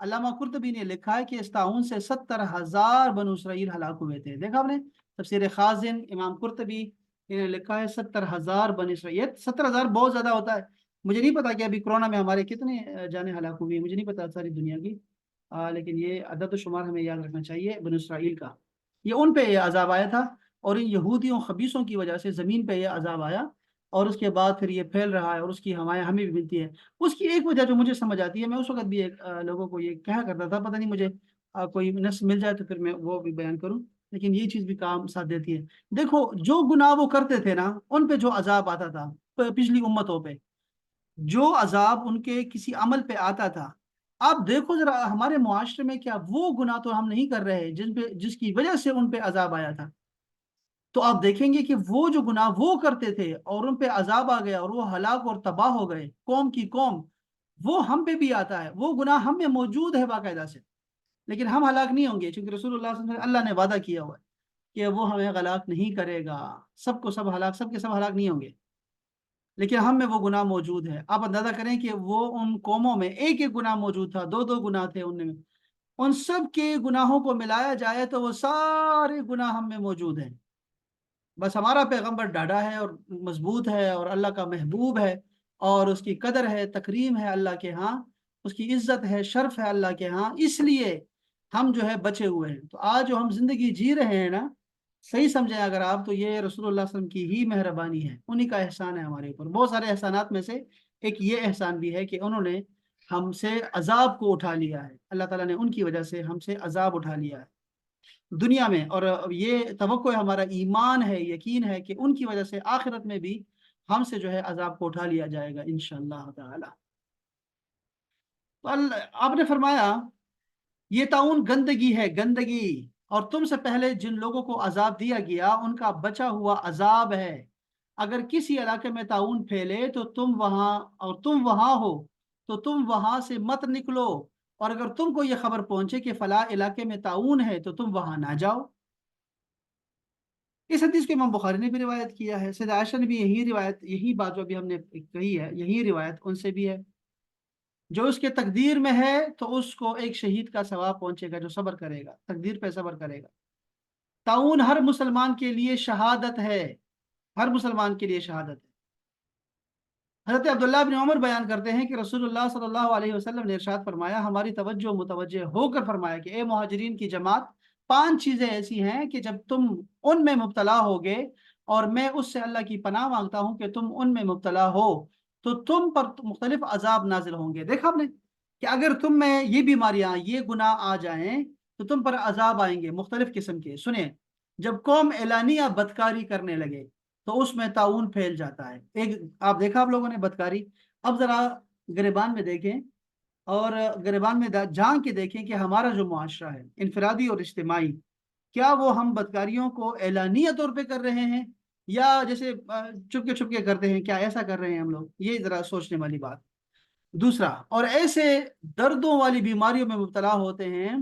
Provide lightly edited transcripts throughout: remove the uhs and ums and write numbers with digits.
علامہ قرطبی نے لکھا ہے کہ اس طاعون سے 70,000 بنو اسرائیل ہلاک ہوئے تھے. دیکھا آپ نے تفسیر خازن امام قرطبی نے لکھا ہے 70,000 بنو اسرائیل. 70,000 بہت زیادہ ہوتا ہے. مجھے نہیں پتا کہ ابھی کورونا میں ہمارے کتنے جانیں ہلاک ہوئی, مجھے نہیں پتا ساری دنیا کی, لیکن یہ عدد و شمار ہمیں یاد رکھنا چاہیے بنو اسرائیل کا. یہ ان پہ یہ عذاب آیا تھا, اور ان یہودیوں خبیثوں کی وجہ سے زمین پہ یہ عذاب آیا, اور اس کے بعد پھر یہ پھیل رہا ہے, اور اس کی ہوائیں ہمیں بھی ملتی ہے. اس کی ایک وجہ جو مجھے سمجھ آتی ہے, میں اس وقت بھی لوگوں کو یہ کہا کرتا تھا, پتہ نہیں مجھے کوئی نص مل جائے تو پھر میں وہ بھی بیان کروں, لیکن یہ چیز بھی کام ساتھ دیتی ہے. دیکھو جو گناہ وہ کرتے تھے نا, ان پہ جو عذاب آتا تھا پچھلی امتوں پہ, جو عذاب ان کے کسی عمل پہ آتا تھا, آپ دیکھو ذرا ہمارے معاشرے میں کیا وہ گناہ تو ہم نہیں کر رہے جس کی وجہ سے ان پہ عذاب آیا تھا. تو آپ دیکھیں گے کہ وہ جو گناہ وہ کرتے تھے اور ان پہ عذاب آ گیا اور وہ ہلاک اور تباہ ہو گئے قوم کی قوم, وہ ہم پہ بھی آتا ہے, وہ گناہ ہم میں موجود ہے باقاعدہ سے, لیکن ہم ہلاک نہیں ہوں گے, چونکہ رسول اللہ صلی اللہ علیہ وسلم اللہ نے وعدہ کیا ہوا ہے کہ وہ ہمیں ہلاک نہیں کرے گا. سب کو سب ہلاک, سب کے سب ہلاک نہیں ہوں گے, لیکن ہم میں وہ گناہ موجود ہے. آپ اندازہ کریں کہ وہ ان قوموں میں ایک ایک گناہ موجود تھا, دو دو گناہ تھے ان میں, ان سب کے گناہوں کو ملایا جائے تو وہ سارے گناہ ہم میں موجود ہیں. بس ہمارا پیغمبر ڈاڈا ہے اور مضبوط ہے اور اللہ کا محبوب ہے, اور اس کی قدر ہے, تکریم ہے اللہ کے ہاں, اس کی عزت ہے, شرف ہے اللہ کے ہاں, اس لیے ہم جو ہے بچے ہوئے ہیں. تو آج جو ہم زندگی جی رہے ہیں نا, صحیح سمجھیں اگر آپ, تو یہ رسول اللہ صلی اللہ علیہ وسلم کی ہی مہربانی ہے, انہی کا احسان ہے ہمارے اوپر. بہت سارے احسانات میں سے ایک یہ احسان بھی ہے کہ انہوں نے ہم سے عذاب کو اٹھا لیا ہے. اللہ تعالیٰ نے ان کی وجہ سے ہم سے عذاب اٹھا لیا ہے دنیا میں, اور یہ توقع ہے, ہمارا ایمان ہے, یقین ہے کہ ان کی وجہ سے آخرت میں بھی ہم سے جو ہے عذاب کو اٹھا لیا جائے گا انشاءاللہ تعالی. تو آپ نے فرمایا یہ طاعون گندگی ہے, گندگی, اور تم سے پہلے جن لوگوں کو عذاب دیا گیا ان کا بچا ہوا عذاب ہے. اگر کسی علاقے میں طاعون پھیلے تو تم وہاں ہو تو تم وہاں سے مت نکلو, اور اگر تم کو یہ خبر پہنچے کہ فلاں علاقے میں طاعون ہے تو تم وہاں نہ جاؤ. اس حدیث کو امام بخاری نے بھی روایت کیا ہے, سیدہ عائشہ نے بھی یہی بات جو ابھی ہم نے کہی ہے, یہی روایت ان سے بھی ہے. جو اس کے تقدیر میں ہے تو اس کو ایک شہید کا ثواب پہنچے گا, جو صبر کرے گا, تقدیر پہ صبر کرے گا. طاعون ہر مسلمان کے لیے شہادت ہے, ہر مسلمان کے لیے شہادت ہے. حضرت عبداللہ بن عمر بیان کرتے ہیں کہ رسول اللہ صلی اللہ علیہ وسلم نے ارشاد فرمایا, ہماری توجہ متوجہ ہو کر فرمایا کہ اے مہاجرین کی جماعت, 5 چیزیں ایسی ہیں کہ جب تم ان میں مبتلا ہوگے, اور میں اس سے اللہ کی پناہ مانگتا ہوں کہ تم ان میں مبتلا ہو, تو تم پر مختلف عذاب نازل ہوں گے. دیکھا آپ نے کہ اگر تم میں یہ بیماریاں, یہ گناہ آ جائیں تو تم پر عذاب آئیں گے مختلف قسم کے. سنیں, جب قوم اعلانیہ بدکاری کرنے لگے تو اس میں طاعون پھیل جاتا ہے. ایک آپ دیکھا آپ لوگوں نے بدکاری, اب ذرا گریبان میں دیکھیں, اور گریبان میں جان کے دیکھیں کہ ہمارا جو معاشرہ ہے انفرادی اور اجتماعی, کیا وہ ہم بدکاریوں کو اعلانیہ طور پہ کر رہے ہیں, یا جیسے چپکے چپکے کرتے ہیں, کیا ایسا کر رہے ہیں ہم لوگ؟ یہ ذرا سوچنے والی بات. دوسرا, اور ایسے دردوں والی بیماریوں میں مبتلا ہوتے ہیں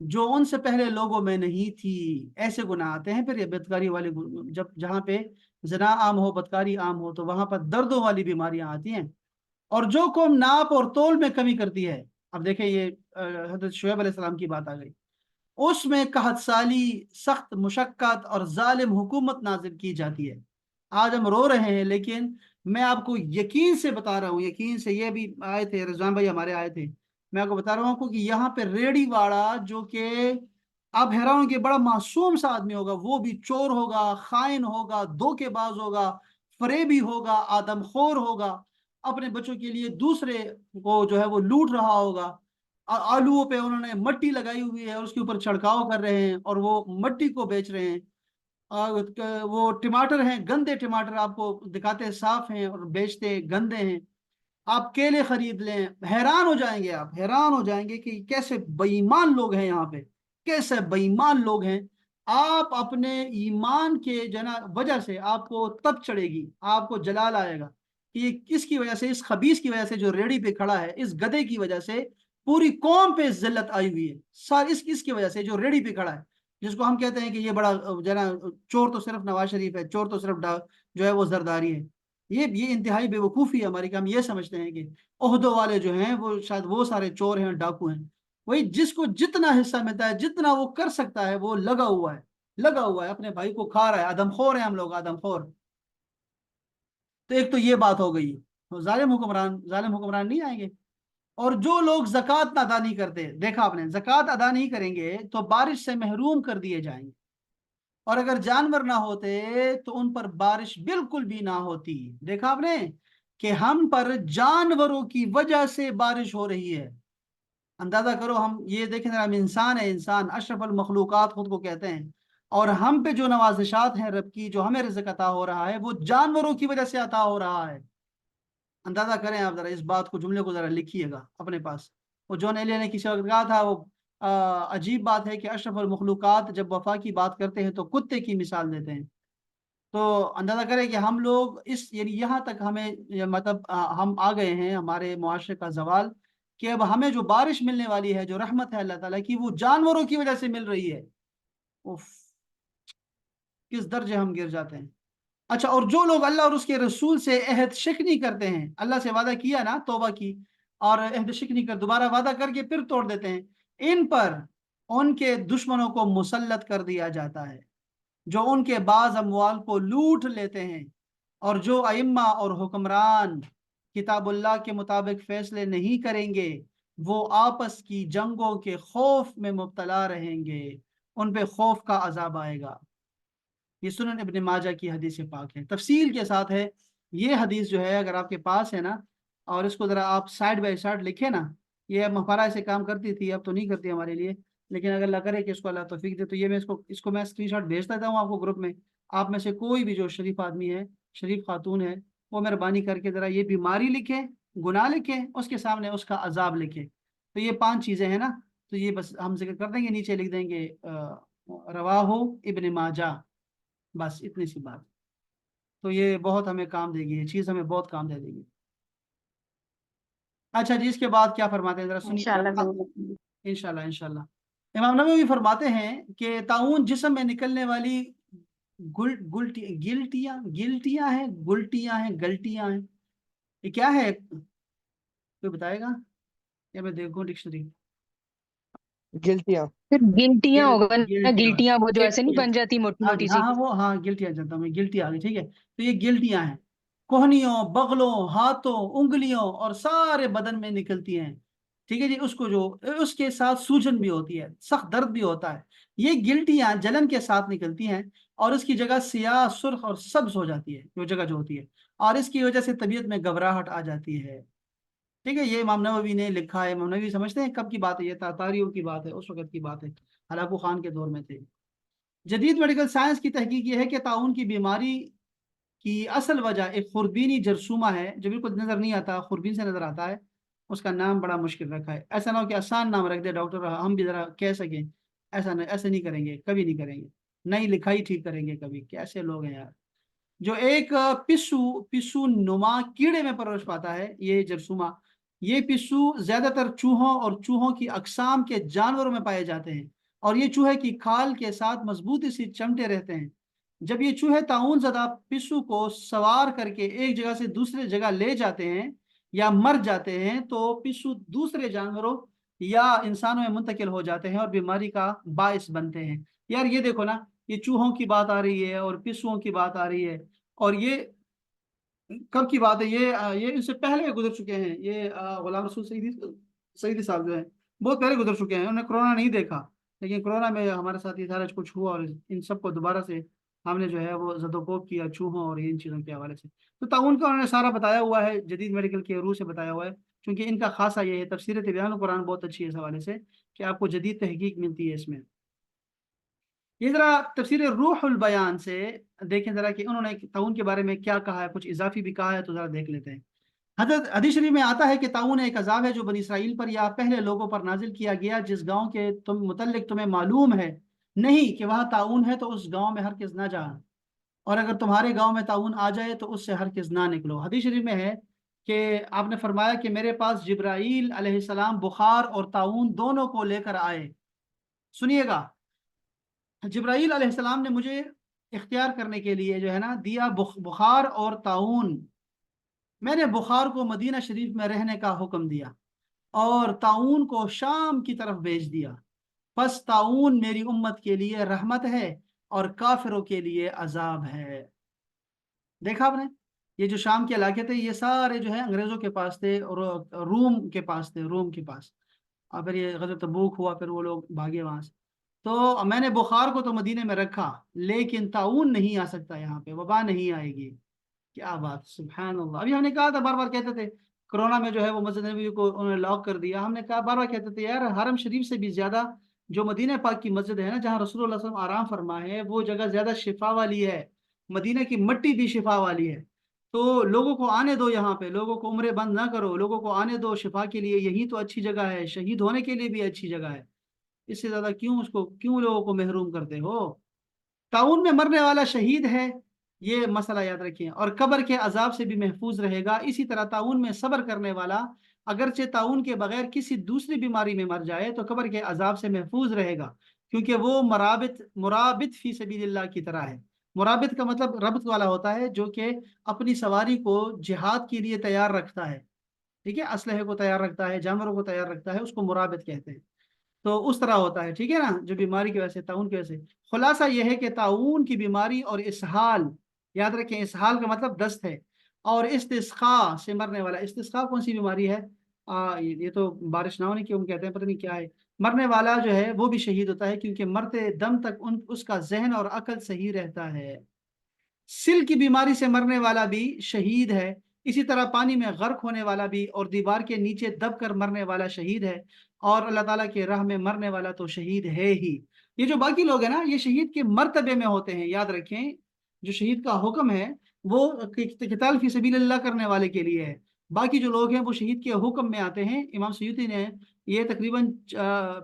جو ان سے پہلے لوگوں میں نہیں تھی. ایسے گناہ آتے ہیں. پھر یہ بدکاری والے, جہاں پہ زنا عام ہو, بدکاری عام ہو, تو وہاں پر دردوں والی بیماریاں آتی ہیں. اور جو قوم ناپ اور تول میں کمی کرتی ہے, اب دیکھیں یہ حضرت شعیب علیہ السلام کی بات آ گئی, اس میں قحط سالی, سخت مشقت اور ظالم حکومت نازل کی جاتی ہے. آج ہم رو رہے ہیں, لیکن میں آپ کو یقین سے بتا رہا ہوں, یقین سے, یہ بھی آئے تھے رضوان بھائی ہمارے آئے تھے, میں آپ کو بتا رہا ہوں کہ یہاں پہ ریڑی واڑا, جو کہ آپ حیران ہوں کہ بڑا معصوم سا آدمی ہوگا, وہ بھی چور ہوگا, خائن ہوگا, دھوکے باز ہوگا, فریبی ہوگا, آدم خور ہوگا, اپنے بچوں کے لیے دوسرے کو جو ہے وہ لوٹ رہا ہوگا. آلووں پہ انہوں نے مٹی لگائی ہوئی ہے اور اس کے اوپر چھڑکاؤ کر رہے ہیں, اور وہ مٹی کو بیچ رہے ہیں. وہ ٹماٹر ہیں, گندے ٹماٹر آپ کو دکھاتے صاف ہیں اور بیچتے گندے ہیں. آپ کیلے خرید لیں, حیران ہو جائیں گے, آپ حیران ہو جائیں گے کہ کیسے بے ایمان لوگ ہیں یہاں پہ, کیسے بے ایمان لوگ ہیں. آپ اپنے ایمان کے وجہ سے آپ کو تب چڑھے گی, آپ کو جلال آئے گا کہ یہ کس کی وجہ سے, اس خبیث کی وجہ سے جو ریڑی پہ کھڑا ہے, اس گدھے کی وجہ سے پوری قوم پہ ذلت آئی ہوئی ہے. اس کی وجہ سے جو ریڑی پہ کھڑا ہے, جس کو ہم کہتے ہیں کہ یہ بڑا چور تو صرف نواز شریف ہے, چور تو صرف جو ہے وہ زرداری ہے. یہ انتہائی بیوقوفی ہے ہماری کہ ہم یہ سمجھتے ہیں کہ عہدوں والے جو ہیں وہ شاید وہ سارے چور ہیں، ڈاکو ہیں. وہی جس کو جتنا حصہ ملتا ہے، جتنا وہ کر سکتا ہے، وہ لگا ہوا ہے، لگا ہوا ہے، اپنے بھائی کو کھا رہا ہے. آدم خور ہیں ہم لوگ، آدم خور. تو ایک تو یہ بات ہو گئی. تو ظالم حکمران نہیں آئیں گے. اور جو لوگ زکوٰۃ ادا نہیں کرتے، دیکھا آپ نے، زکوٰۃ ادا نہیں کریں گے تو بارش سے محروم کر دیے جائیں گے. اور اگر جانور نہ ہوتے تو ان پر بارش بالکل بھی نہ ہوتی. دیکھا آپ نے کہ ہم پر جانوروں کی وجہ سے بارش ہو رہی ہے. اندازہ کرو، ہم یہ دیکھیں، ہم انسان ہے، انسان اشرف المخلوقات خود کو کہتے ہیں، اور ہم پہ جو نوازشات ہیں رب کی، جو ہمیں رزق عطا ہو رہا ہے، وہ جانوروں کی وجہ سے عطا ہو رہا ہے. اندازہ کریں آپ ذرا اس بات کو، جملے کو ذرا لکھیے گا اپنے پاس. وہ جون ایلیا نے کسی وقت کہا تھا، وہ عجیب بات ہے کہ اشرف المخلوقات جب وفا کی بات کرتے ہیں تو کتے کی مثال دیتے ہیں. تو اندازہ کریں کہ ہم لوگ یعنی یہاں تک ہمیں مطلب ہم آ گئے ہیں، ہمارے معاشرے کا زوال، کہ اب ہمیں جو بارش ملنے والی ہے، جو رحمت ہے اللہ تعالیٰ کی، وہ جانوروں کی وجہ سے مل رہی ہے. اف، کس درجے ہم گر جاتے ہیں. اچھا، اور جو لوگ اللہ اور اس کے رسول سے عہد شکنی کرتے ہیں، اللہ سے وعدہ کیا نا، توبہ کی، اور عہد شکنی کر دوبارہ وعدہ کر کے پھر توڑ دیتے ہیں، ان پر ان کے دشمنوں کو مسلط کر دیا جاتا ہے، جو ان کے بعض اموال کو لوٹ لیتے ہیں. اور جو ائمہ اور حکمران کتاب اللہ کے مطابق فیصلے نہیں کریں گے، وہ آپس کی جنگوں کے خوف میں مبتلا رہیں گے، ان پہ خوف کا عذاب آئے گا. یہ سنن ابن ماجہ کی حدیث پاک ہے، تفصیل کے ساتھ ہے. یہ حدیث جو ہے اگر آپ کے پاس ہے نا، اور اس کو ذرا آپ سائڈ بائی سائڈ لکھے نا، یہ مفارا سے کام کرتی تھی، اب تو نہیں کرتی ہمارے لیے، لیکن اگر اللہ کرے کہ اس کو اللہ توفیق دے تو یہ میں اس کو میں اسکرین شاٹ بھیج دیتا ہوں آپ کو گروپ میں. آپ میں سے کوئی بھی جو شریف آدمی ہے، شریف خاتون ہے، وہ مہربانی کر کے ذرا یہ بیماری لکھے، گناہ لکھے، اس کے سامنے اس کا عذاب لکھے. تو یہ 5 چیزیں ہیں نا، تو یہ بس ہم ذکر کر دیں گے، نیچے لکھ دیں گے رواہ ابن ماجہ، بس اتنی سی بات. تو یہ بہت ہمیں کام دے گی، یہ چیز ہمیں بہت کام دے دے گی. اچھا جی، اس کے بعد کیا فرماتے ہیں ذرا سنیے انشاءاللہ گا. ضرور. انشاءاللہ انشاءاللہ. امام نووی فرماتے ہیں کہ طاعون جسم میں نکلنے والی گلٹیاں ہیں، گلٹیاں ہیں، گلٹیاں ہیں، یہ کیا ہے؟ کوئی بتائے گا؟ یا میں دیکھوں ڈکشنری. گلٹیاں. پھر گلٹیاں ہوگا نا، گلٹیاں، گلٹیاں وہ جو ایک ایسے نہیں بن جاتی موٹی ہاں جی، موٹی ہاں سی. ہاں، وہ ہاں گلٹیاں جانتا ہوں میں، گلٹی آ گئی، ٹھیک ہے. تو یہ گلٹیاں ہیں، کوہنیوں، بغلوں، ہاتھوں، انگلیوں اور سارے بدن میں نکلتی ہیں. ٹھیک ہے جی. اس کو جو اس کے ساتھ سوجن بھی ہوتی ہے، سخت درد بھی ہوتا ہے. یہ گلٹیاں جلن کے ساتھ نکلتی ہیں، اور اس کی جگہ سیاہ، سرخ اور سبز ہو جاتی ہے، وہ جگہ جو ہوتی ہے، اور اس کی وجہ سے طبیعت میں گھبراہٹ آ جاتی ہے. ٹھیک ہے، یہ امام نووی نے لکھا ہے. امام نووی سمجھتے ہیں کب کی بات ہے؟ یہ تاتاریوں کی بات ہے، اس وقت کی بات ہے، ہلاکو خان کے دور میں تھے. جدید میڈیکل سائنس کی تحقیق یہ ہے کہ طاعون کی بیماری کی اصل وجہ ایک خوردبینی جرثومہ ہے، جو بالکل نظر نہیں آتا، خوردبین سے نظر آتا ہے. اس کا نام بڑا مشکل رکھا ہے. ایسا نہ ہو کہ آسان نام رکھ دے ڈاکٹر، ہم بھی ذرا کہہ سکیں. ایسا نہیں کریں گے، کبھی نہیں کریں گے. نہیں لکھائی ٹھیک کریں گے کبھی. کیسے لوگ ہیں یار. جو ایک پسو نما کیڑے میں پرورش پاتا ہے، یہ جرثومہ، یہ پسو زیادہ تر چوہوں اور چوہوں کی اقسام کے جانوروں میں پائے جاتے ہیں، اور یہ چوہے کی کھال کے ساتھ مضبوطی سے چمٹے رہتے ہیں. جب یہ چوہے طاعون زدہ پسو کو سوار کر کے ایک جگہ سے دوسری جگہ لے جاتے ہیں یا مر جاتے ہیں، تو پسو دوسرے جانوروں یا انسانوں میں منتقل ہو جاتے ہیں اور بیماری کا باعث بنتے ہیں. یار یہ دیکھو نا، یہ چوہوں کی بات آ رہی ہے اور پسوؤں کی بات آ رہی ہے، اور یہ کب کی بات ہے؟ یہ اس سے پہلے گزر چکے ہیں. یہ غلام رسول سعیدی صاحب جو ہیں، بہت پہلے گزر چکے ہیں. انہوں نے کرونا نہیں دیکھا، لیکن کرونا میں ہمارے ساتھ یہ سارا کچھ ہوا، اور ان سب کو دوبارہ سے ہم نے جو ہے وہ زدوکوب کیا چوہوں اور ان چیزوں کے حوالے سے. تو طاعون کا انہوں نے سارا بتایا ہوا ہے، جدید میڈیکل کے روح سے بتایا ہوا ہے، کیونکہ ان کا خاصہ یہ ہے. تفسیر تبیان القرآن بہت اچھی ہے اس حوالے سے، کہ آپ کو جدید تحقیق ملتی ہے اس میں. یہ ذرا تفسیر روح البیان سے دیکھیں ذرا کہ انہوں نے طاعون کے بارے میں کیا کہا ہے، کچھ اضافی بھی کہا ہے، تو ذرا دیکھ لیتے ہیں. حضرت حدیث شریف میں آتا ہے کہ طاعون ایک عذاب ہے جو بنی اسرائیل پر یا پہلے لوگوں پر نازل کیا گیا، جس گاؤں کے متعلق تمہیں معلوم ہے نہیں کہ وہاں طاعون ہے، تو اس گاؤں میں ہرگز نہ جانا، اور اگر تمہارے گاؤں میں طاعون آ جائے تو اس سے ہرگز نہ نکلو. حدیث شریف میں ہے کہ آپ نے فرمایا کہ میرے پاس جبرائیل علیہ السلام بخار اور طاعون دونوں کو لے کر آئے. سنیے گا، جبرائیل علیہ السلام نے مجھے اختیار کرنے کے لیے جو ہے نا دیا بخار اور طاعون. میں نے بخار کو مدینہ شریف میں رہنے کا حکم دیا اور طاعون کو شام کی طرف بھیج دیا، پس طاعون میری امت کے لیے رحمت ہے اور کافروں کے لیے عذاب ہے۔ دیکھا آپ نے، یہ جو شام کے علاقے تھے یہ سارے جو ہے انگریزوں کے پاس تھے اور روم کے پاس تھے، روم کے پاس، اور پھر یہ غزوہ تبوک ہوا، پھر وہ لوگ بھاگے وہاں سے۔ تو میں نے بخار کو تو مدینے میں رکھا، لیکن طاعون نہیں آ سکتا، یہاں پہ وبا نہیں آئے گی۔ کیا بات، سبحان اللہ۔ ابھی ہم نے کہا تھا، بار بار کہتے تھے کرونا میں جو ہے وہ مسجد نبوی کو انہوں نے لاک کر دیا، ہم نے کہا بار بار کہتے تھے یار حرم شریف سے بھی زیادہ جو مدینہ پاک کی مسجد ہے نا، جہاں رسول اللہ صلی اللہ علیہ وسلم آرام فرمائے ہیں، وہ جگہ زیادہ شفا والی ہے، مدینہ کی مٹی بھی شفا والی ہے۔ تو لوگوں کو آنے دو، یہاں پہ لوگوں کو عمرے بند نہ کرو، لوگوں کو آنے دو شفا کے لیے، یہی تو اچھی جگہ ہے، شہید ہونے کے لیے بھی اچھی جگہ ہے، اس سے زیادہ کیوں لوگوں کو محروم کرتے ہو؟ طاعون میں مرنے والا شہید ہے، یہ مسئلہ یاد رکھیں، اور قبر کے عذاب سے بھی محفوظ رہے گا۔ اسی طرح طاعون میں صبر کرنے والا اگرچہ طاعون کے بغیر کسی دوسری بیماری میں مر جائے تو قبر کے عذاب سے محفوظ رہے گا، کیونکہ وہ مرابط فی سبیل اللہ کی طرح ہے۔ مرابط کا مطلب ربط والا ہوتا ہے، جو کہ اپنی سواری کو جہاد کے لیے تیار رکھتا ہے، ٹھیک ہے، اسلحے کو تیار رکھتا ہے، جانوروں کو تیار رکھتا ہے، اس کو مرابط کہتے ہیں۔ تو اس طرح ہوتا ہے، ٹھیک ہے نا، جو بیماری کی وجہ سے، طاعون کی وجہ سے۔ خلاصہ یہ ہے کہ طاعون کی بیماری اور اسہال، یاد رکھیں اسہال کا مطلب دست ہے، اور استسقاء سے مرنے والا، استسقاء کون سی بیماری ہے؟ یہ تو بارش نہ ہونے کی ہم کہتے ہیں، پتہ نہیں کیا ہے، مرنے والا جو ہے وہ بھی شہید ہوتا ہے، کیونکہ مرتے دم تک اس کا ذہن اور عقل صحیح رہتا ہے۔ سل کی بیماری سے مرنے والا بھی شہید ہے، اسی طرح پانی میں غرق ہونے والا بھی، اور دیوار کے نیچے دب کر مرنے والا شہید ہے، اور اللہ تعالیٰ کے راہ میں مرنے والا تو شہید ہے ہی۔ یہ جو باقی لوگ ہیں نا، یہ شہید کے مرتبے میں ہوتے ہیں، یاد رکھیں، جو شہید کا حکم ہے وہ قتال فی سبیل اللہ کرنے والے کے لیے ہے، باقی جو لوگ ہیں وہ شہید کے حکم میں آتے ہیں۔ امام سیوطی نے یہ تقریباً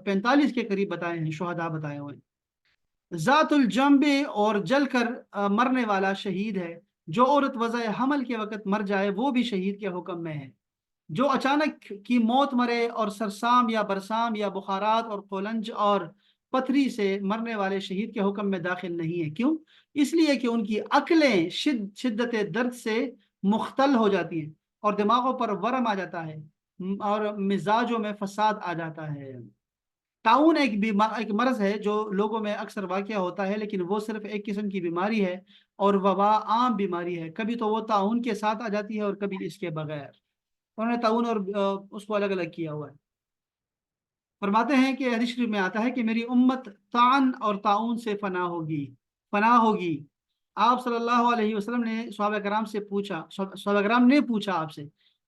45 کے قریب بتائے ہیں، شہداء بتائے ہوئے ہیں۔ ذات الجنب اور جل کر مرنے والا شہید ہے، جو عورت وضع حمل کے وقت مر جائے وہ بھی شہید کے حکم میں ہے۔ جو اچانک کی موت مرے اور سرسام یا برسام یا بخارات اور قولنج اور پتھری سے مرنے والے شہید کے حکم میں داخل نہیں ہے۔ کیوں؟ اس لیے کہ ان کی عقلیں شدت درد سے مختل ہو جاتی ہیں، اور دماغوں پر ورم آ جاتا ہے، اور مزاجوں میں فساد آ جاتا ہے۔ طاعون ایک مرض ہے جو لوگوں میں اکثر واقع ہوتا ہے، لیکن وہ صرف ایک قسم کی بیماری ہے، اور وبا عام بیماری ہے، کبھی تو وہ طاعون کے ساتھ آ جاتی ہے اور کبھی اس کے بغیر۔ انہوں نے طاعون اور اس کو الگ الگ کیا ہوا ہے۔ فرماتے ہیں کہ حدیث شریف میں آتا ہے کہ میری امت طعن اور طاعون سے فنا ہوگی۔ آپ صلی اللہ علیہ وسلم نے صحابہ کرام سے پوچھا، صحابہ کرام نے پوچھا آپ سے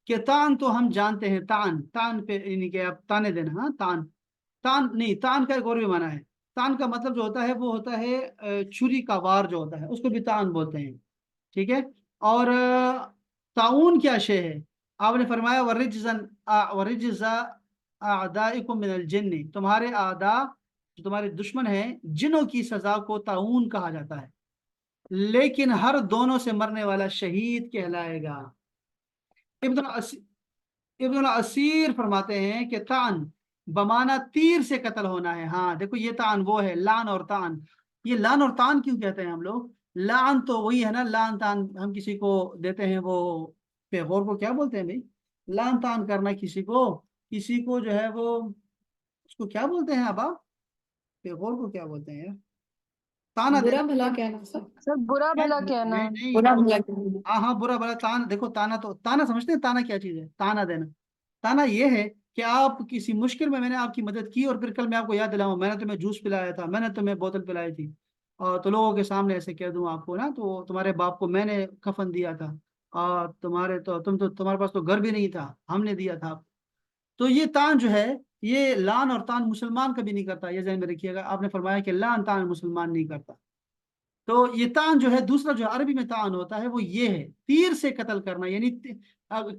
کہ طعن تو ہم جانتے ہیں، طعن پہ یعنی کہ آپ تانے دینا، ہاں تان نہیں، تان کا ایک اور بھی معنی ہے۔ تان کا مطلب جو ہوتا ہے وہ ہوتا ہے چھری کا وار جو ہوتا ہے، اس کو بھی تان بولتے ہیں، ٹھیک ہے۔ اور طاعون کیا شے ہے؟ آپ نے فرمایا وَرِجْزَ أَعْدَائِكُم مِّنَ الْجِنِّ، تمہارے اعداء جو تمہارے دشمن ہیں، جنوں کی سزا کو طاعون کہا جاتا ہے، لیکن ہر دونوں سے مرنے والا شہید کہلائے گا۔ ابن الاسیر فرماتے ہیں کہ طعن بمانا تیر سے قتل ہونا ہے۔ ہاں دیکھو، یہ طعن وہ ہے، لعن اور طعن۔ یہ لعن اور طعن کیوں کہتے ہیں ہم لوگ؟ لعن تو وہی ہے نا، لعن طعن ہم کسی کو دیتے ہیں، وہ پیغور کو کیا بولتے ہیں بھائی؟ لعن طعن کرنا کسی کو جو ہے وہ، اس کو کیا بولتے ہیں اب آپ؟ پیغور کو کیا بولتے ہیں یار؟ تانا برا دینا، بھلا کہنا سر، سر برا بھلا کہنا۔ نہیں نہیں، برا بھلا کہنا۔ ہاں ہاں، برا بھلا تانا، دیکھو تانا تو، تانا سمجھتے ہیں تانا کیا چیز ہے؟ تانا دینا، تانا یہ ہے کہ آپ کسی مشکل میں نے آپ کی مدد کی، اور پھر کل میں آپ کو یاد دلاؤں میں نے تمہیں جوس پلایا تھا، میں نے تمہیں بوتل پلائی تھی، اور تو لوگوں کے سامنے ایسے کہہ دوں آپ کو نا، تو تمہارے باپ کو میں نے کفن دیا تھا، اور تمہارے پاس تو گھر بھی نہیں تھا، ہم نے دیا تھا۔ تو یہ تان جو ہے، یہ لان اور تان مسلمان کبھی نہیں کرتا، یہ ذہن میں رکھیے گا، آپ نے فرمایا کہ لان تان مسلمان نہیں کرتا۔ تو یہ تان جو ہے، دوسرا جو عربی میں تان ہوتا ہے وہ یہ ہے، تیر سے قتل کرنا، یعنی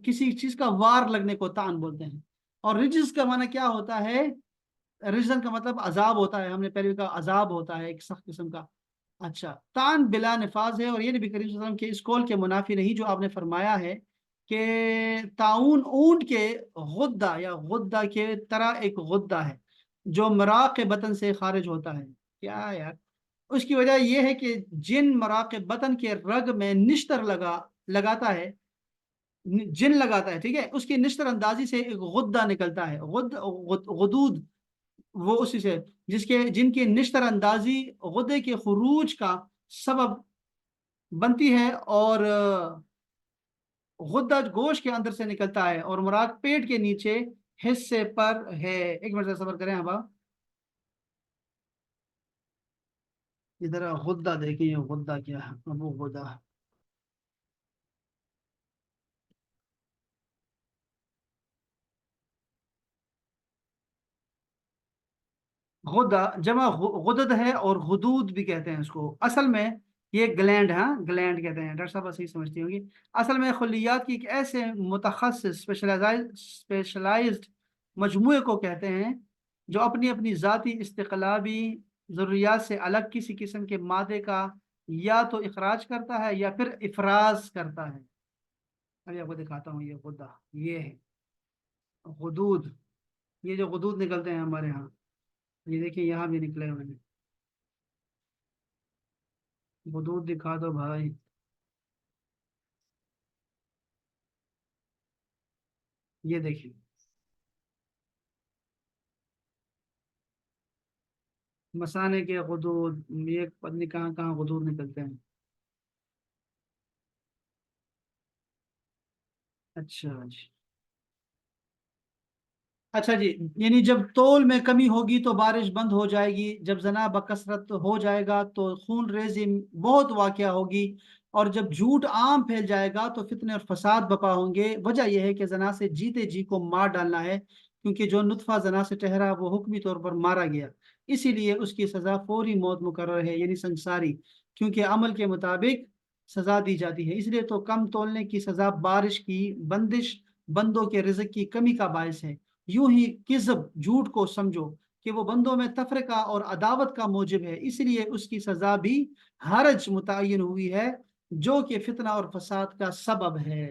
کسی چیز کا وار لگنے کو تان بولتے ہیں۔ اور رجز کا معنی کیا ہوتا ہے؟ رجزن کا مطلب عذاب ہوتا ہے، ہم نے پہلے کہا عذاب ہوتا ہے ایک سخت قسم کا۔ اچھا، تان بلا نفاذ ہے، اور یہ نبی کریم صلی اللہ علیہ وسلم کے اس قول کے منافی نہیں جو آپ نے فرمایا ہے کہ طاعون اونٹ کے غدہ یا غدہ کے طرح ایک غدہ ہے جو مراق بطن سے خارج ہوتا ہے۔ کیا یار، اس کی وجہ یہ ہے کہ جن مراق بطن کے رگ میں نشتر لگاتا ہے، جن لگاتا ہے، ٹھیک ہے، اس کی نشتر اندازی سے ایک غدہ نکلتا ہے، غدود، وہ اسی سے جن کی نشتر اندازی غدے کے خروج کا سبب بنتی ہے، اور غدہ گوشت کے اندر سے نکلتا ہے، اور مراک پیٹ کے نیچے حصے پر ہے۔ ایک منٹ صبر کریں اب آپ ادھر غدہ دیکھیں، غدہ کیا ہے؟ ابو غدہ، غدہ جمع غدد ہے، اور غدود بھی کہتے ہیں اس کو۔ اصل میں یہ گلینڈ، ہاں گلینڈ کہتے ہیں، ڈاکٹر صاحب صحیح سمجھتی ہوں گی۔ اصل میں خلیات کی ایک ایسے متخصص اسپیشلائزڈ مجموعے کو کہتے ہیں جو اپنی اپنی ذاتی استقلابی ضروریات سے الگ کسی قسم کے مادے کا یا تو اخراج کرتا ہے یا پھر افراز کرتا ہے۔ ابھی آپ کو دکھاتا ہوں، یہ غدہ، یہ ہے غدود، یہ جو غدود نکلتے ہیں ہمارے ہاں، یہ دیکھیں یہاں بھی نکلے ہوئے ہیں، غدود دکھا دو بھائی۔ یہ دیکھیں مثانے کے غدود، یہ پتہ نہیں کہاں کہاں غدود نکلتے ہیں۔ اچھا جی، اچھا جی، یعنی جب تول میں کمی ہوگی تو بارش بند ہو جائے گی، جب زنا بکثرت ہو جائے گا تو خون ریزی بہت واقع ہوگی، اور جب جھوٹ عام پھیل جائے گا تو فتنے اور فساد بپا ہوں گے۔ وجہ یہ ہے کہ زنا سے جیتے جی کو مار ڈالنا ہے، کیونکہ جو نطفہ زنا سے ٹھہرا وہ حکمی طور پر مارا گیا، اسی لیے اس کی سزا فوری موت مقرر ہے، یعنی سنساری، کیونکہ عمل کے مطابق سزا دی جاتی ہے۔ اس لیے تو کم تولنے کی سزا بارش کی بندش بندوں کے رزق کی کمی کا باعث ہے۔ یوں ہی کذب، جھوٹ کو سمجھو کہ وہ بندوں میں تفرقہ اور عداوت کا موجب ہے، اس لیے اس کی سزا بھی حرج متعین ہوئی ہے جو کہ فتنہ اور فساد کا سبب ہے۔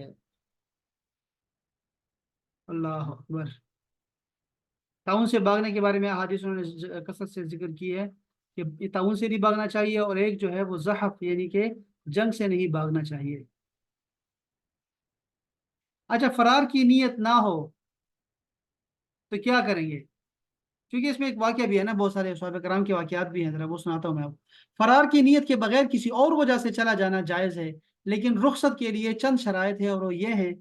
اللہ اکبر۔ تعاون سے بھاگنے کے بارے میں احادیث نے کثرت سے ذکر کی ہے کہ یہ تعاون سے نہیں بھاگنا چاہیے، اور ایک جو ہے وہ زحف، یعنی کہ جنگ سے نہیں بھاگنا چاہیے۔ اچھا، فرار کی نیت نہ ہو تو کیا کریں گے؟ کیونکہ اس میں ایک واقعہ بھی ہے نا، بہت سارے صحابہ کرام کے واقعات بھی ہیں، ذرا وہ سناتا ہوں میں آپ کو۔ فرار کی نیت کے بغیر کسی اور وجہ سے چلا جانا جائز ہے، لیکن رخصت کے لیے چند شرائط ہیں، اور وہ یہ ہیں،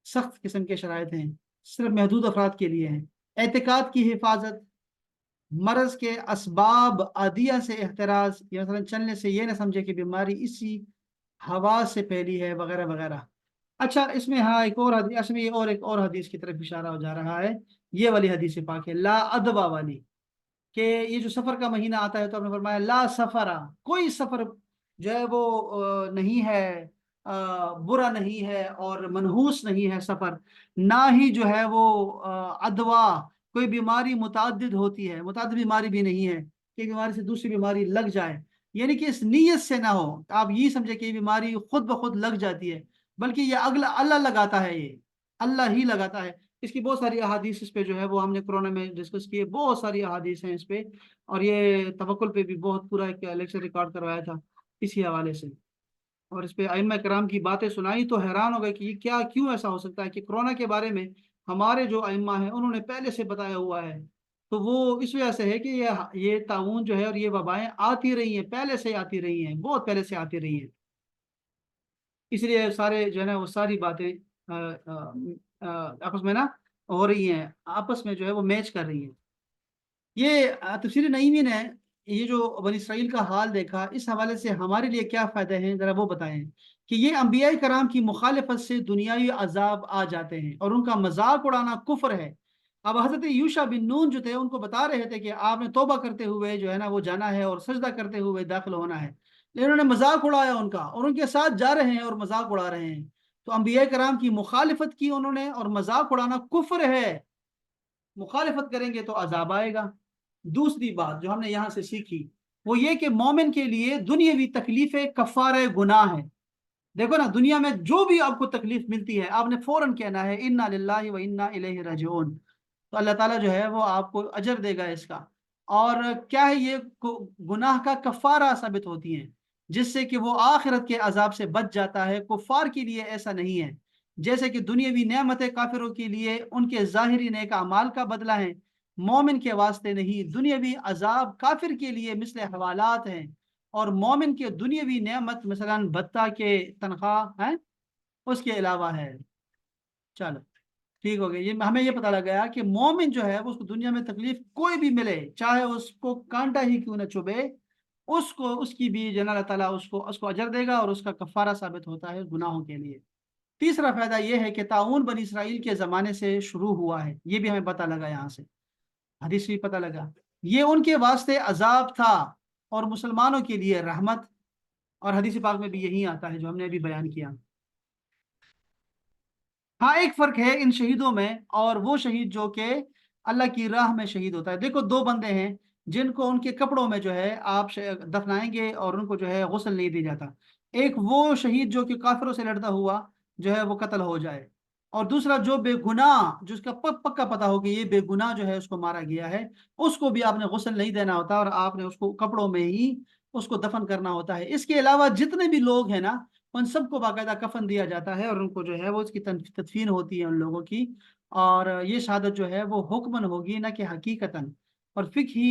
سخت قسم کے شرائط ہیں، صرف محدود افراد کے لیے ہیں۔ اعتقاد کی حفاظت، مرض کے اسباب عادیہ سے احتراز، یا مثلا چلنے سے یہ نہ سمجھے کہ بیماری اسی ہوا سے پھیلی ہے، وغیرہ وغیرہ۔ اچھا، اس میں ہاں ایک اور حدیث، اس میں یہ اور ایک اور حدیث کی طرف اشارہ ہو جا رہا ہے، یہ والی حدیث پاک ہے، لا ادبا والی، کہ یہ جو سفر کا مہینہ آتا ہے تو آپ نے فرمایا لا سفرا، کوئی سفر جو ہے وہ نہیں ہے، برا نہیں ہے اور منحوس نہیں ہے سفر، نہ ہی جو ہے وہ ادوا، کوئی بیماری متعدد ہوتی ہے، متعدد بیماری بھی نہیں ہے کہ بیماری سے دوسری بیماری لگ جائے، یعنی کہ اس نیت سے نہ ہو آپ یہ سمجھے کہ یہ بیماری خود بخود لگ جاتی ہے، بلکہ یہ اگلا اللہ لگاتا ہے، یہ اللہ ہی لگاتا ہے۔ اس کی بہت ساری احادیث اس پہ جو ہے وہ ہم نے کورونا میں ڈسکس کیے، بہت ساری احادیث ہیں اس پہ، اور یہ توکل پہ بھی بہت پورا ایک لیکچر ریکارڈ کروایا تھا اسی حوالے سے، اور اس پہ ائمہ کرام کی باتیں سنائی تو حیران ہو گئے کہ یہ کیا، کیوں ایسا ہو سکتا ہے کہ کورونا کے بارے میں ہمارے جو ائمہ ہیں انہوں نے پہلے سے بتایا ہوا ہے، تو وہ اس وجہ سے ہے کہ یہ طاعون جو ہے اور یہ وبائیں آتی رہی ہیں، پہلے سے آتی رہی ہیں، بہت پہلے سے آتی رہی ہیں، اس لیے سارے جو ہے نا وہ ساری باتیں آپس میں نا ہو رہی ہیں، آپس میں جو ہے وہ میچ کر رہی ہیں۔ یہ تفسیر نعیمی نے یہ جو بنی اسرائیل کا حال دیکھا، اس حوالے سے ہمارے لیے کیا فائدے ہیں ذرا وہ بتائیں، کہ یہ انبیاء کرام کی مخالفت سے دنیاوی عذاب آ جاتے ہیں اور ان کا مذاق اڑانا کفر ہے۔ اب حضرت یوشع بن نون جو تھے ان کو بتا رہے تھے کہ آپ نے توبہ کرتے ہوئے جو ہے نا وہ جانا ہے اور سجدہ کرتے ہوئے داخل ہونا ہے، لیکن انہوں نے مذاق اڑایا ان کا، اور ان کے ساتھ جا رہے ہیں اور مذاق اڑا رہے ہیں، تو انبیاء کرام کی مخالفت کی انہوں نے، اور مذاق اڑانا کفر ہے، مخالفت کریں گے تو عذاب آئے گا۔ دوسری بات جو ہم نے یہاں سے سیکھی وہ یہ کہ مومن کے لیے دنیاوی تکلیفیں کفارہ گناہ ہیں۔ دیکھو نا، دنیا میں جو بھی آپ کو تکلیف ملتی ہے آپ نے فوراً کہنا ہے انا للہ و انا الیہ راجعون، تو اللہ تعالیٰ جو ہے وہ آپ کو اجر دے گا اس کا، اور کیا ہے یہ گناہ کا کفارہ ثابت ہوتی ہیں، جس سے کہ وہ آخرت کے عذاب سے بچ جاتا ہے۔ کفار کے لیے ایسا نہیں ہے، جیسے کہ دنیاوی نعمتیں کافروں کے لیے ان کے ظاہری نیک اعمال کا بدلہ ہیں، مومن کے واسطے نہیں۔ دنیاوی عذاب کافر کے لیے مثل حوالات ہیں، اور مومن کے دنیاوی نعمت مثلا بھتہ کے تنخواہ ہیں اس کے علاوہ ہے۔ چلو ٹھیک ہو گیا، یہ ہمیں یہ پتہ لگ گیا کہ مومن جو ہے وہ اس کو دنیا میں تکلیف کوئی بھی ملے، چاہے اس کو کانٹا ہی کیوں نہ چبھے، اس کو اس کی بھی جناب اللہ تعالیٰ اس کو اجر دے گا، اور اس کا کفارہ ثابت ہوتا ہے گناہوں کے لیے۔ تیسرا فائدہ یہ ہے کہ تعاون بنی اسرائیل کے زمانے سے شروع ہوا ہے، یہ بھی ہمیں پتہ لگا یہاں سے، حدیث بھی پتہ لگا۔ یہ ان کے واسطے عذاب تھا اور مسلمانوں کے لیے رحمت، اور حدیث پاک میں بھی یہی آتا ہے جو ہم نے ابھی بیان کیا۔ ہاں ایک فرق ہے ان شہیدوں میں اور وہ شہید جو کہ اللہ کی راہ میں شہید ہوتا ہے۔ دیکھو دو بندے ہیں جن کو ان کے کپڑوں میں جو ہے آپ دفنائیں گے اور ان کو جو ہے غسل نہیں دیا جاتا۔ ایک وہ شہید جو کہ کافروں سے لڑتا ہوا جو ہے وہ قتل ہو جائے، اور دوسرا جو بے گناہ، جس کا پکا پتا ہو کہ یہ بے گناہ جو ہے اس کو مارا گیا ہے، اس کو بھی آپ نے غسل نہیں دینا ہوتا، اور آپ نے اس کو کپڑوں میں ہی اس کو دفن کرنا ہوتا ہے۔ اس کے علاوہ جتنے بھی لوگ ہیں نا ان سب کو باقاعدہ کفن دیا جاتا ہے، اور ان کو جو ہے وہ اس کی تدفین ہوتی ہے ان لوگوں کی، اور یہ شہادت جو ہے وہ حکمن ہوگی نہ کہ حقیقتاً اور فقہی۔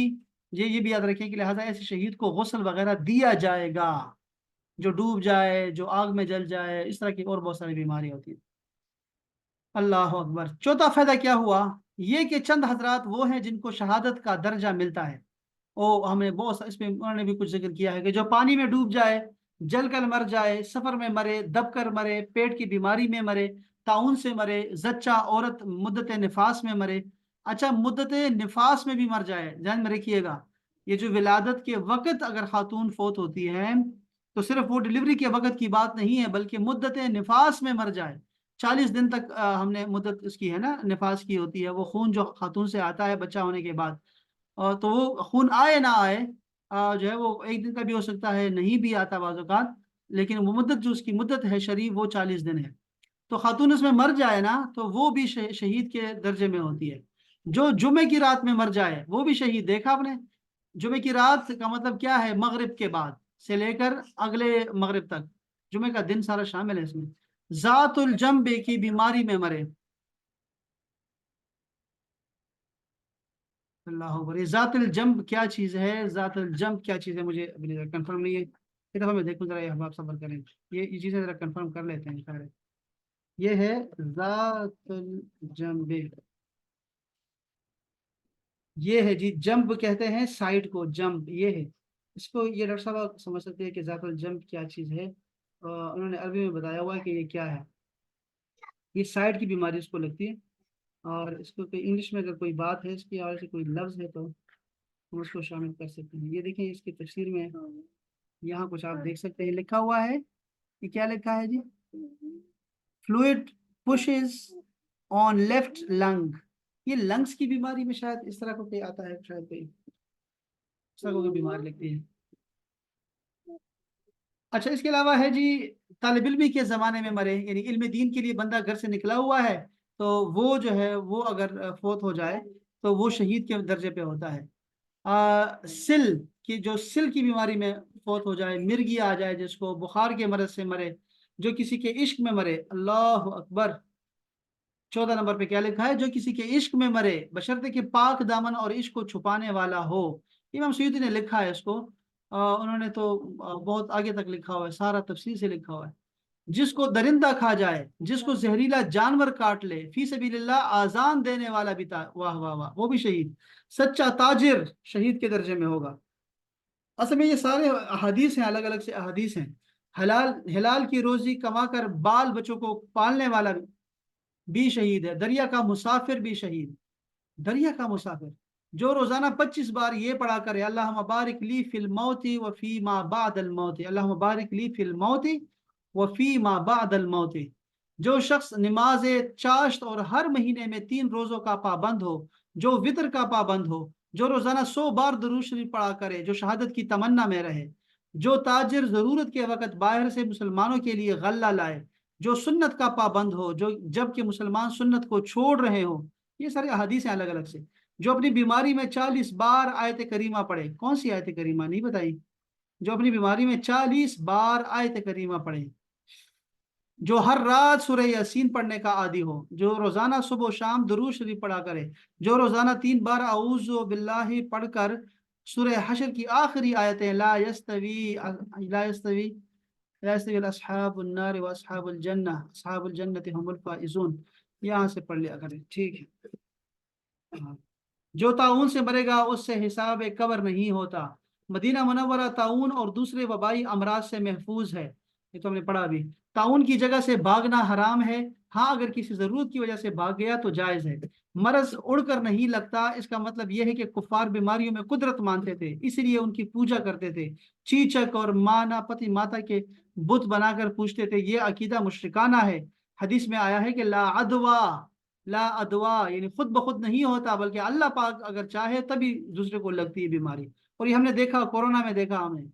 یہ بھی یاد رکھیں کہ لہٰذا ایسے شہید کو غسل وغیرہ دیا جائے گا، جو ڈوب جائے، جو آگ میں جل جائے، اس طرح کی اور بہت ساری بیماریاں ہوتی ہیں۔ اللہ اکبر۔ چوتھا فائدہ کیا ہوا؟ یہ کہ چند حضرات وہ ہیں جن کو شہادت کا درجہ ملتا ہے۔ ہم نے بہت اس میں انہوں نے بھی کچھ ذکر کیا ہے کہ جو پانی میں ڈوب جائے، جل کر مر جائے، سفر میں مرے، دب کر مرے، پیٹ کی بیماری میں مرے، طاعون سے مرے، زچہ عورت مدت نفاس میں مرے۔ اچھا مدت نفاس میں بھی مر جائے، ذہن میں رکھیے گا، یہ جو ولادت کے وقت اگر خاتون فوت ہوتی ہے تو صرف وہ ڈلیوری کے وقت کی بات نہیں ہے، بلکہ مدت نفاس میں مر جائے، 40 دن تک ہم نے مدت اس کی ہے نا نفاس کی ہوتی ہے، وہ خون جو خاتون سے آتا ہے بچہ ہونے کے بعد، تو وہ خون آئے نہ آئے، جو ہے وہ ایک دن کا بھی ہو سکتا ہے، نہیں بھی آتا بعض اوقات، لیکن وہ مدت جو اس کی مدت ہے شریف وہ 40 دن ہے۔ تو خاتون اس میں مر جائے نا تو وہ بھی شہید کے درجے میں ہوتی ہے۔ جو جمعے کی رات میں مر جائے وہ بھی شہید، دیکھا آپ نے؟ جمعے کی رات کا مطلب کیا ہے؟ مغرب کے بعد سے لے کر اگلے مغرب تک، جمعے کا دن سارا شامل ہے اس میں۔ ذات الجنب کی بیماری میں مرے، اللہ اکبر۔ یہ ذات الجنب کیا چیز ہے؟ ذات الجنب کیا چیز ہے مجھے ابھی کنفرم نہیں ہے، ایک دفعہ میں دیکھوں ذرا، یہ احباب صبر کریں، یہ چیزیں ذرا کنفرم کر لیتے ہیں سارے۔ یہ ہے ذات الجنب، یہ ہے جی، جنب کہتے ہیں سائڈ کو، جنب یہ ہے اس کو، یہ ڈاکٹر صاحب سمجھ سکتے ہیں کہ ذات الجنب کیا چیز ہے، انہوں نے عربی میں بتایا ہوا ہے کہ یہ کیا ہے، یہ سائڈ کی بیماری اس کو لگتی ہے، اور اس کو کوئی انگلش میں اگر کوئی بات ہے اس کی اور سے کوئی لفظ ہے تو ہم اس کو شامل کر سکتے ہیں۔ یہ دیکھیں اس کی تفسیر میں یہاں کچھ آپ دیکھ سکتے ہیں لکھا ہوا ہے، یہ کیا لکھا ہے جی؟ فلوئڈ پشز آن لیفٹ لنگ، یہ لنگس کی بیماری میں شاید اس طرح کو کوئی آتا ہے، شاید کوئی اس طرح کو کوئی بیماری لگتی ہے۔ اچھا اس کے علاوہ ہے جی طالب علمی کے زمانے میں مرے، یعنی علم دین کے لیے بندہ گھر سے نکلا ہوا ہے تو وہ جو ہے وہ اگر فوت ہو جائے تو وہ شہید کے درجے پہ ہوتا ہے۔ سل کی، جو سل کی بیماری میں فوت ہو جائے، مرگی آ جائے جس کو، بخار کے مرض سے مرے، جو کسی کے عشق میں مرے، اللہ اکبر۔ 14 نمبر پہ کیا لکھا ہے؟ جو کسی کے عشق میں مرے بشرطے کہ پاک دامن اور عشق کو چھپانے والا ہو۔ امام سیوطی نے لکھا ہے اس کو، انہوں نے تو بہت آگے تک لکھا ہوا ہے، سارا تفصیل سے لکھا ہوا ہے۔ جس کو درندہ کھا جائے، جس کو زہریلا جانور کاٹ لے، فی سبیل اللہ آزان دینے والا بھی واہ واہ واہ، وہ بھی شہید۔ سچا تاجر شہید کے درجے میں ہوگا۔ اصل میں یہ سارے احادیث ہیں، الگ الگ سے احادیث ہیں۔ حلال کی روزی کما کر بال بچوں کو پالنے والا بھی شہید ہے۔ دریا کا مسافر بھی شہید، دریا کا مسافر جو روزانہ 25 بار یہ پڑھا کرے، اللہم بارک لی فی الموت و فی ما بعد الموت، اللہم بارک لی فی الموت و فی ما بعد الموت۔ جو شخص نماز چاشت اور ہر مہینے میں 3 روزوں کا پابند ہو، جو وطر کا پابند ہو، جو روزانہ 100 بار درود شریف پڑھا کرے، جو شہادت کی تمنا میں رہے، جو تاجر ضرورت کے وقت باہر سے مسلمانوں کے لیے غلہ لائے، جو سنت کا پابند ہو، جو جب کہ مسلمان سنت کو چھوڑ رہے ہوں، یہ سارے احادیث ہیں الگ الگ سے، جو اپنی بیماری میں 40 بار آیت کریمہ پڑھے، کون سی آیت کریمہ نہیں بتائی، جو اپنی بیماری میں 40 بار آیت کریمہ پڑھے، جو ہر رات سورہ یاسین پڑھنے کا عادی ہو، جو روزانہ صبح و شام درود شریف پڑھا کرے، جو روزانہ 3 بار اعوذ باللہ پڑھ کر سورہ حشر کی آخری آیتیں لا يستوي اصحاب النار واصحاب الجنہ اصحاب الجنت هم الفائزون، یہاں سے پڑھ لیا کریں، ٹھیک ہے۔ ہاں۔ جو طاعون سے مرے گا اس سے حساب قبر نہیں ہوتا۔ مدینہ منورہ طاعون اور دوسرے وبائی امراض سے محفوظ ہے، یہ تو ہم نے پڑھا بھی۔ طاعون کی جگہ سے بھاگنا حرام ہے، ہاں اگر کسی ضرورت کی وجہ سے بھاگ گیا تو جائز ہے۔ مرض اڑ کر نہیں لگتا، اس کا مطلب یہ ہے کہ کفار بیماریوں میں قدرت مانتے تھے، اس لیے ان کی پوجا کرتے تھے، چیچک اور مانا پتی ماتا کے بت بنا کر پوجتے تھے، یہ عقیدہ مشرکانہ ہے۔ حدیث میں آیا ہے کہ لا ادوا، یعنی خود بخود نہیں ہوتا، بلکہ اللہ پاک اگر چاہے تبھی دوسرے کو لگتی ہے بیماری، اور یہ ہم نے دیکھا کورونا میں دیکھا ہم نے۔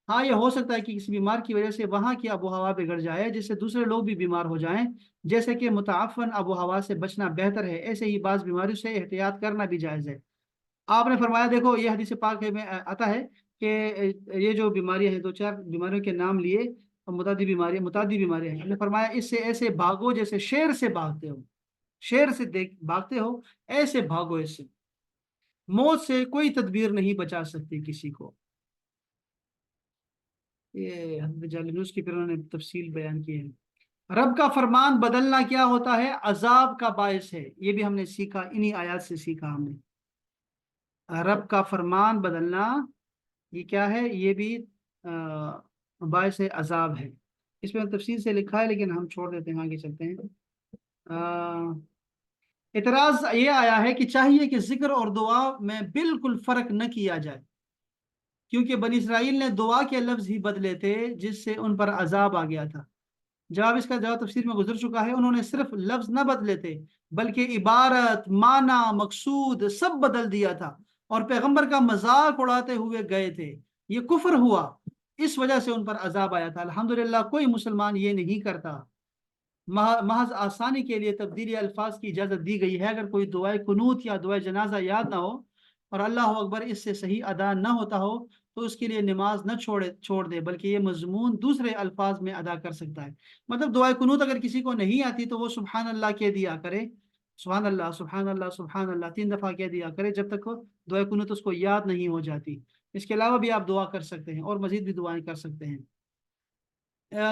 ہاں یہ ہو سکتا ہے کہ کسی بیمار کی وجہ سے وہاں کی آب و ہوا بگڑ جائے جس سے دوسرے لوگ بھی بیمار ہو جائیں، جیسے کہ متعفن آب و ہوا سے بچنا بہتر ہے، ایسے ہی بعض بیماریوں سے احتیاط کرنا بھی جائز ہے۔ آپ نے فرمایا، دیکھو یہ حدیث پاک میں آتا ہے کہ یہ جو بیماریاں ہیں، 2-4 بیماریوں کے نام لیے، متعدی بیماریاں ہیں، ہم نے فرمایا اس سے ایسے بھاگو جیسے شیر سے بھاگتے ہو، شیر سے بھاگتے ہو، ایسے بھاگو، اس سے موت سے کوئی تدبیر نہیں بچا سکتی کسی کو۔ یہ حضرت جالینوس کی پھر انہوں نے تفصیل بیان کی ہے۔ رب کا فرمان بدلنا کیا ہوتا ہے؟ عذاب کا باعث ہے، یہ بھی ہم نے سیکھا، انہی آیات سے سیکھا ہم نے۔ رب کا فرمان بدلنا یہ کیا ہے؟ یہ بھی باعث عذاب ہے، اس میں تفصیل سے لکھا ہے لیکن ہم چھوڑ دیتے ہیں، آگے چلتے ہیں۔ اعتراض یہ آیا ہے کہ چاہیے کہ ذکر اور دعا میں بالکل فرق نہ کیا جائے، کیونکہ بنی اسرائیل نے دعا کے لفظ ہی بدلے تھے جس سے ان پر عذاب آ گیا تھا۔ اس کا جواب تفسیر میں گزر چکا ہے، انہوں نے صرف لفظ نہ بدلے تھے بلکہ عبارت، معنی، مقصود سب بدل دیا تھا، اور پیغمبر کا مذاق اڑاتے ہوئے گئے تھے، یہ کفر ہوا، اس وجہ سے ان پر عذاب آیا تھا۔ الحمدللہ کوئی مسلمان یہ نہیں کرتا، محض آسانی کے لیے تبدیلی الفاظ کی اجازت دی گئی ہے۔ اگر کوئی دعائے قنوت یا دعائے جنازہ یاد نہ ہو اور اللہ اکبر اس سے صحیح ادا نہ ہوتا ہو تو اس کے لیے نماز نہ چھوڑ دے، بلکہ یہ مضمون دوسرے الفاظ میں ادا کر سکتا ہے۔ مطلب دعائے قنوت اگر کسی کو نہیں آتی تو وہ سبحان اللہ کہہ دیا کرے، سبحان اللہ سبحان اللہ سبحان اللہ 3 دفعہ کہہ دیا کرے جب تک دعائے قنوت اس کو یاد نہیں ہو جاتی۔ اس کے علاوہ بھی آپ دعا کر سکتے ہیں اور مزید بھی دعائیں کر سکتے ہیں۔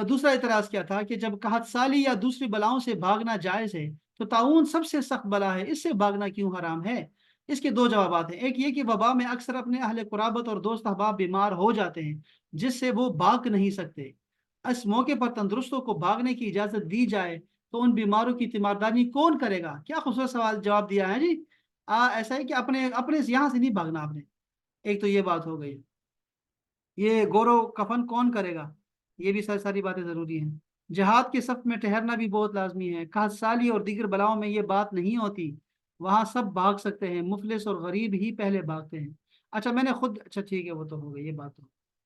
دوسرا اعتراض کیا تھا کہ جب قحط سالی یا دوسری بلاؤں سے بھاگنا جائز ہے تو طاعون سب سے سخت بلا ہے، اس سے بھاگنا کیوں حرام ہے؟ اس کے 2 جوابات ہیں۔ ایک یہ کہ وبا میں اکثر اپنے اہل قرابت اور دوست احباب بیمار ہو جاتے ہیں جس سے وہ بھاگ نہیں سکتے، اس موقع پر تندرستوں کو بھاگنے کی اجازت دی جائے تو ان بیماروں کی تیمارداری کون کرے گا؟ کیا خوبصورت سوال جواب دیا ہے جی۔ ایسا ہے کہ اپنے یہاں سے نہیں بھاگنا آپ نے، ایک تو یہ بات ہو گئی۔ یہ گورو کفن کون کرے گا؟ یہ بھی ساری باتیں ضروری ہیں۔ جہاد کے صف میں ٹھہرنا بھی بہت لازمی ہے، قحط سالی اور دیگر بلاؤں میں یہ بات نہیں ہوتی، وہاں سب بھاگ سکتے ہیں، مفلس اور غریب ہی پہلے بھاگتے ہیں۔ اچھا میں نے خود، اچھا ٹھیک ہے وہ تو ہو گئی یہ بات۔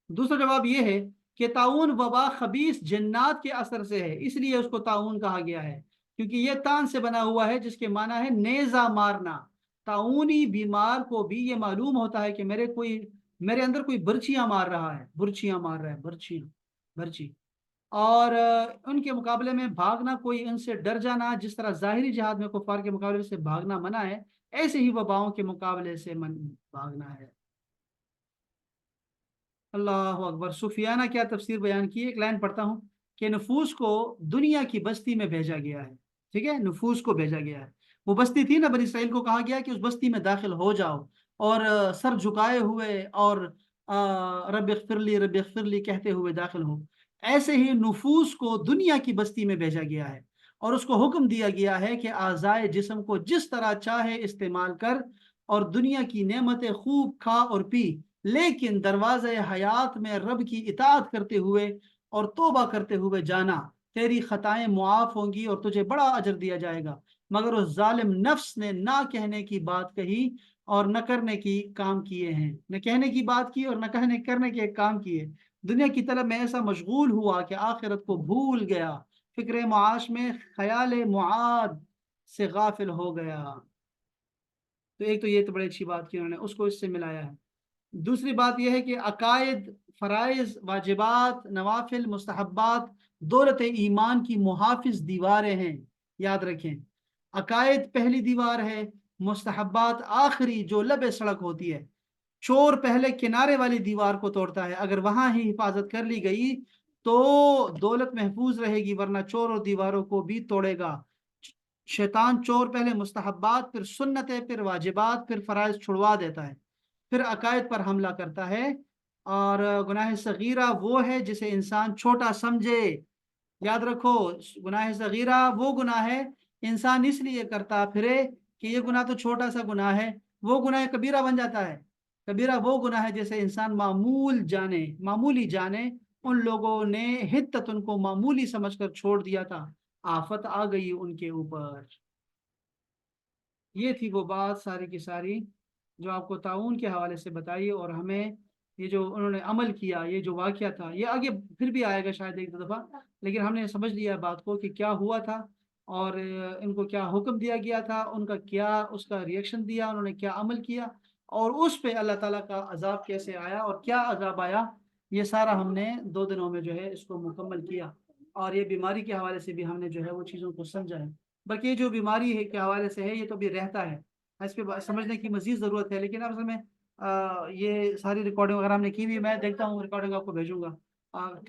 دوسرا جواب یہ ہے کہ طاعون وبا خبیث جنات کے اثر سے ہے، اس لیے اس کو طاعون کہا گیا ہے، کیونکہ یہ تان سے بنا ہوا ہے جس کے معنی ہے نیزہ مارنا۔ طاعونی بیمار کو بھی یہ معلوم ہوتا ہے کہ میرے اندر کوئی برچیاں مار رہا ہے، برچی، اور ان کے مقابلے میں بھاگنا، کوئی ان سے ڈر جانا، جس طرح ظاہری جہاد میں کفار کے مقابلے سے بھاگنا منع ہے، ایسے ہی وباؤں کے مقابلے سے بھاگنا ہے۔ اللہ اکبر۔ سفیانہ کیا تفسیر بیان کی، ایک لائن پڑھتا ہوں کہ نفوس کو دنیا کی بستی میں بھیجا گیا ہے، ٹھیک ہے، نفوس کو بھیجا گیا ہے۔ وہ بستی تھی نا، بنی اسرائیل کو کہا گیا کہ اس بستی میں داخل ہو جاؤ، اور سر جھکائے ہوئے اور رب اغفر لی کہتے ہوئے داخل ہو۔ ایسے ہی نفوس کو دنیا کی بستی میں بھیجا گیا ہے، اور اس کو حکم دیا گیا ہے کہ اعضائے جسم کو جس طرح چاہے استعمال کر اور دنیا کی نعمتیں خوب کھا اور پی، لیکن دروازے حیات میں رب کی اطاعت کرتے ہوئے اور توبہ کرتے ہوئے جانا، تیری خطائیں معاف ہوں گی اور تجھے بڑا اجر دیا جائے گا۔ مگر اس ظالم نفس نے نہ کہنے کی بات کہی اور نہ کرنے کی کام کیے ہیں، نہ کہنے کی بات کی اور نہ کرنے کے کام کیے، دنیا کی طلب میں ایسا مشغول ہوا کہ آخرت کو بھول گیا، فکر معاش میں خیال معاد سے غافل ہو گیا۔ تو ایک تو یہ تو بڑی اچھی بات کی انہوں نے، اس کو اس سے ملایا ہے۔ دوسری بات یہ ہے کہ عقائد، فرائض، واجبات، نوافل، مستحبات دولت ایمان کی محافظ دیواریں ہیں، یاد رکھیں۔ عقائد پہلی دیوار ہے، مستحبات آخری جو لب سڑک ہوتی ہے۔ چور پہلے کنارے والی دیوار کو توڑتا ہے، اگر وہاں ہی حفاظت کر لی گئی تو دولت محفوظ رہے گی، ورنہ چور اور دیواروں کو بھی توڑے گا۔ شیطان چور پہلے مستحبات، پھر سنتیں، پھر واجبات، پھر فرائض چھڑوا دیتا ہے، پھر عقائد پر حملہ کرتا ہے۔ اور گناہ صغیرہ وہ ہے جسے انسان چھوٹا سمجھے، یاد رکھو، گناہ صغیرہ وہ گناہ ہے انسان اس لیے کرتا پھرے کہ یہ گناہ تو چھوٹا سا گناہ ہے، وہ گناہ کبیرہ بن جاتا ہے۔ کبیرہ وہ گناہ ہے جیسے انسان معمولی جانے، ان لوگوں نے حدت ان کو معمولی سمجھ کر چھوڑ دیا تھا، آفت آ گئی ان کے اوپر۔ یہ تھی وہ بات ساری کی ساری جو آپ کو تعاون کے حوالے سے بتائی، اور ہمیں یہ جو انہوں نے عمل کیا، یہ جو واقعہ تھا، یہ آگے پھر بھی آئے گا شاید ایک دو دفعہ، لیکن ہم نے سمجھ لیا بات کو کہ کیا ہوا تھا، اور ان کو کیا حکم دیا گیا تھا، ان کا کیا اس کا ریئیکشن دیا، انہوں نے کیا عمل کیا، اور اس پہ اللہ تعالیٰ کا عذاب کیسے آیا اور کیا عذاب آیا، یہ سارا ہم نے 2 دنوں میں جو ہے اس کو مکمل کیا۔ اور یہ بیماری کے حوالے سے بھی ہم نے جو ہے وہ چیزوں کو سمجھا ہے، بلکہ یہ جو بیماری ہے کے حوالے سے ہے یہ تو بھی رہتا ہے، اس پہ سمجھنے کی مزید ضرورت ہے، لیکن اب اصل میں یہ ساری ریکارڈنگ وغیرہ ہم نے کی ہوئی، میں دیکھتا ہوں ریکارڈنگ آپ کو بھیجوں گا۔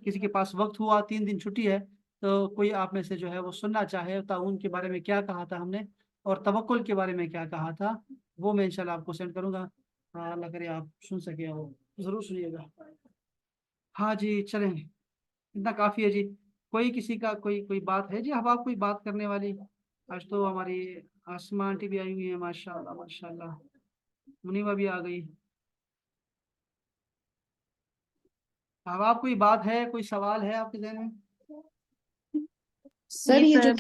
کسی کے پاس وقت ہوا، 3 دن چھٹی ہے، تو کوئی آپ میں سے جو ہے وہ سننا چاہے تعاون کے بارے میں کیا کہا تھا ہم نے اور توکل کے بارے میں کیا کہا تھا، وہ میں انشاءاللہ آپ کو سینڈ کروں گا۔ اللہ کرے آپ سن سکے، وہ ضرور سنیے گا۔ ہاں جی چلیں، اتنا کافی ہے جی۔ کوئی کسی کا کوئی بات ہے جی؟ اب آپ کوئی بات کرنے والی؟ آج تو ہماری آسمان آنٹی بھی آئی ہوئی ہے، ماشاء اللہ ماشاء اللہ، منیبا بھی آ گئی۔ اب آپ کوئی بات ہے، کوئی سوال ہے آپ کے ذہن میں؟ سر یہ جو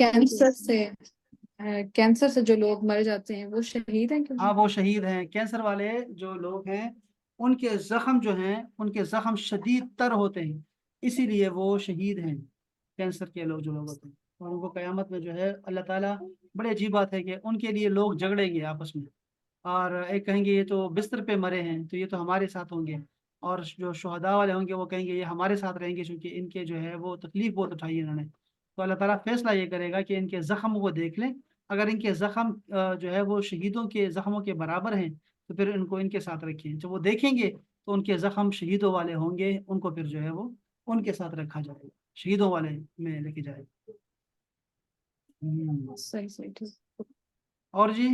کینسر سے جو لوگ مر جاتے ہیں وہ شہید ہیں کیوں؟ ہاں وہ شہید ہیں، کینسر والے جو لوگ ہیں ان کے زخم جو ہیں، ان کے زخم شدید تر ہوتے ہیں، اسی لیے وہ شہید ہیں، کینسر کے لوگ جو لوگ ہوتے ہیں، اور ان کو قیامت میں جو ہے اللہ تعالیٰ، بڑی عجیب بات ہے کہ ان کے لیے لوگ جھگڑیں گے آپس میں، اور ایک کہیں گے یہ تو بستر پہ مرے ہیں تو یہ تو ہمارے ساتھ ہوں گے، اور جو شہداء والے ہوں گے وہ کہیں گے یہ ہمارے ساتھ رہیں گے کیونکہ ان کے جو ہے وہ تکلیف بہت اٹھائی ہے انہوں نے۔ تو اللہ تعالیٰ فیصلہ یہ کرے گا کہ ان کے زخم وہ دیکھ لیں، اگر ان کے زخم جو ہے وہ شہیدوں کے زخموں کے برابر ہیں تو پھر ان کو ان کے ساتھ رکھیں، جب وہ دیکھیں گے تو ان کے زخم شہیدوں والے ہوں گے، ان کو پھر جو ہے وہ ان کے ساتھ رکھا جائے گا، شہیدوں والے میں لے کے جائے گا۔ صحیح ٹھیک۔ اور جی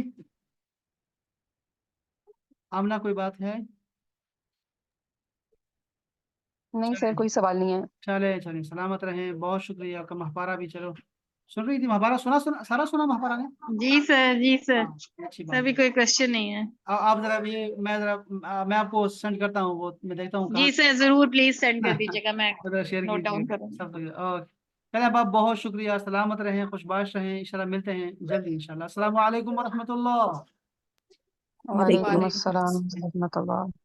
آمنہ کوئی بات ہے؟ نہیں سر، کوئی سوال نہیں ہے۔ چلیں سلامت رہیں، بہت شکریہ آپ کا۔ مہپارہ بھی چلو سن رہی تھی، مہپارہ سنا سارا سنا مہپارہ نے؟ جی سر، جی سر، ہاں، اچھی بات سر بھی ہے۔ کوئی کوشچن نہیں ہے۔ آپ ذرا میں آپ کو سینڈ کرتا ہوں، وہ میں دیکھتا ہوں جی سر، ضرور پلیز سینڈ کر دیجیے گا، میں شیئر نوٹ کیجیے ڈاؤن کروں گی۔ سب۔ اوکے چلیں اب آپ بہت شکریہ، سلامت رہیں، خوش باش رہیں، انشاءاللہ ملتے ہیں جلدی انشاءاللہ۔ السلام علیکم ورحمۃ اللہ۔ وعلیکم السلام ورحمۃ اللہ۔